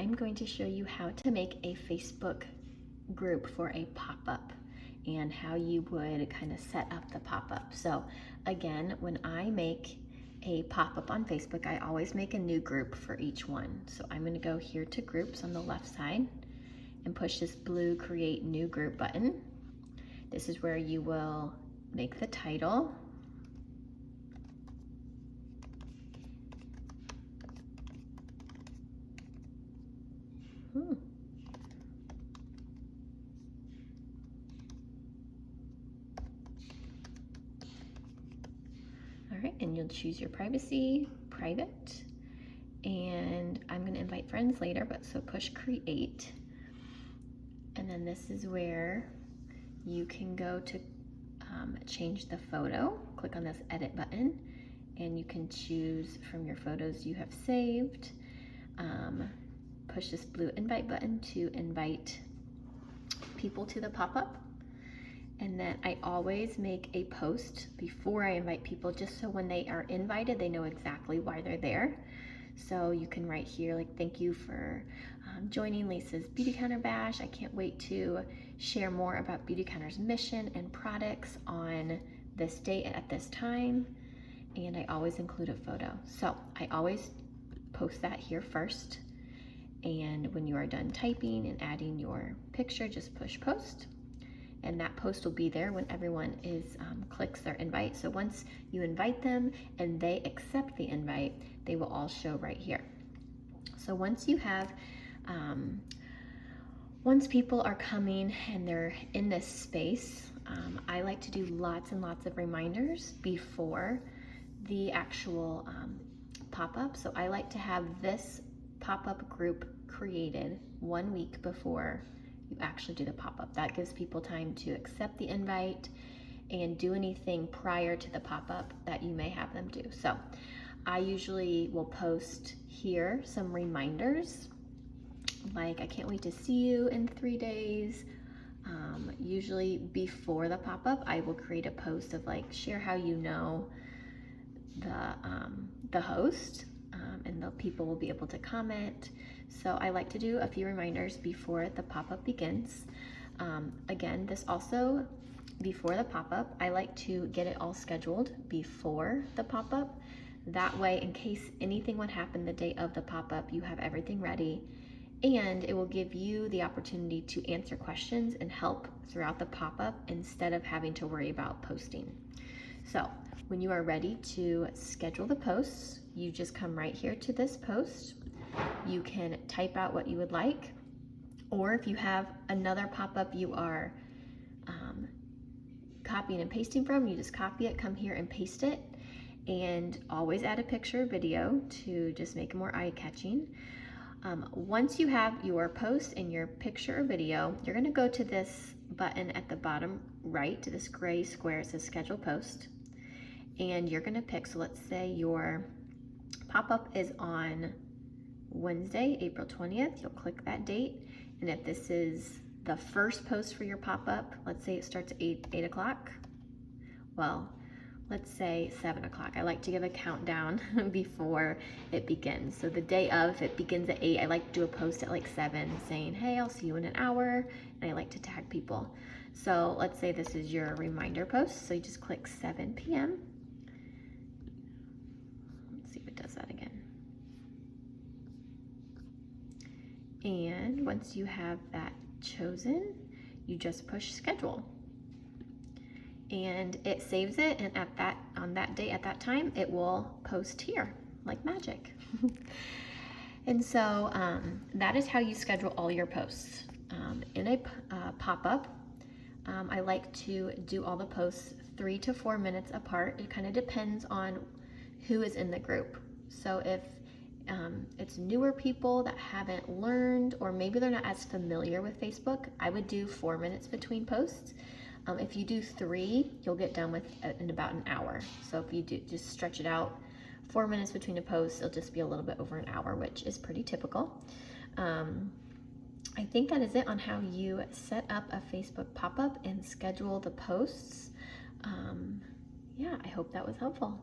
I'm going to show you how to make a Facebook group for a pop-up and how you would kind of set up the pop-up. So again, when I make a pop-up on Facebook, I always make a new group for each one. So I'm going to go here to groups on the left side and push this blue create new group button. This is where you will make the title. All right, and you'll choose your privacy, private, and I'm gonna invite friends later, but so push create. And then this is where you can go to change the photo. Click on this edit button, and you can choose from your photos you have saved. Push this blue invite button to invite people to the pop-up. And then I always make a post before I invite people, just so when they are invited, they know exactly why they're there. So you can write here, like, thank you for joining Lisa's Beautycounter Bash. I can't wait to share more about Beautycounter's mission and products on this date at this time. And I always include a photo. So I always post that here first. And when you are done typing and adding your picture, just push post. And that post will be there when everyone clicks their invite. So once you invite them and they accept the invite, they will all show right here. So once you have, once people are coming and they're in this space, I like to do lots and lots of reminders before the actual pop-up. So I like to have this pop-up group created 1 week before you actually do the pop-up. That gives people time to accept the invite and do anything prior to the pop-up that you may have them do. So I usually will post here some reminders, like I can't wait to see you in 3 days. Usually before the pop-up, I will create a post of like, share how you know the host, and the people will be able to comment. So I like to do a few reminders before the pop-up begins. Again, this also, before the pop-up, I like to get it all scheduled before the pop-up. That way, in case anything would happen the day of the pop-up, you have everything ready, and it will give you the opportunity to answer questions and help throughout the pop-up instead of having to worry about posting. So when you are ready to schedule the posts, you just come right here to this post. You can type out what you would like, or if you have another pop-up you are copying and pasting from, you just copy it, come here and paste it, and always add a picture or video to just make it more eye-catching. Once you have your post and your picture or video, you're going to go to this button at the bottom right, to this gray square. It says schedule post, and you're going to pick, so let's say your pop-up is on Wednesday, April 20th. You'll click that date, and if this is the first post for your pop-up, let's say it starts at 8 o'clock, well, let's say 7 o'clock. I like to give a countdown before it begins. So the day of, if it begins at 8, I like to do a post at like 7 saying, hey, I'll see you in an hour, and I like to tag people. So let's say this is your reminder post, so you just click 7 p.m. Let's see if it does that again. And once you have that chosen, you just push schedule. And it saves it, and on that day at that time, it will post here like magic. And so that is how you schedule all your posts. In a pop-up, I like to do all the posts 3 to 4 minutes apart. It kind of depends on who is in the group. So if it's newer people that haven't learned, or maybe they're not as familiar with Facebook, I would do 4 minutes between posts. If you do 3, you'll get done with it in about an hour. So if you do just stretch it out, 4 minutes between a post, it'll just be a little bit over an hour, which is pretty typical. I think that is it on how you set up a Facebook pop-up and schedule the posts. Yeah, I hope that was helpful.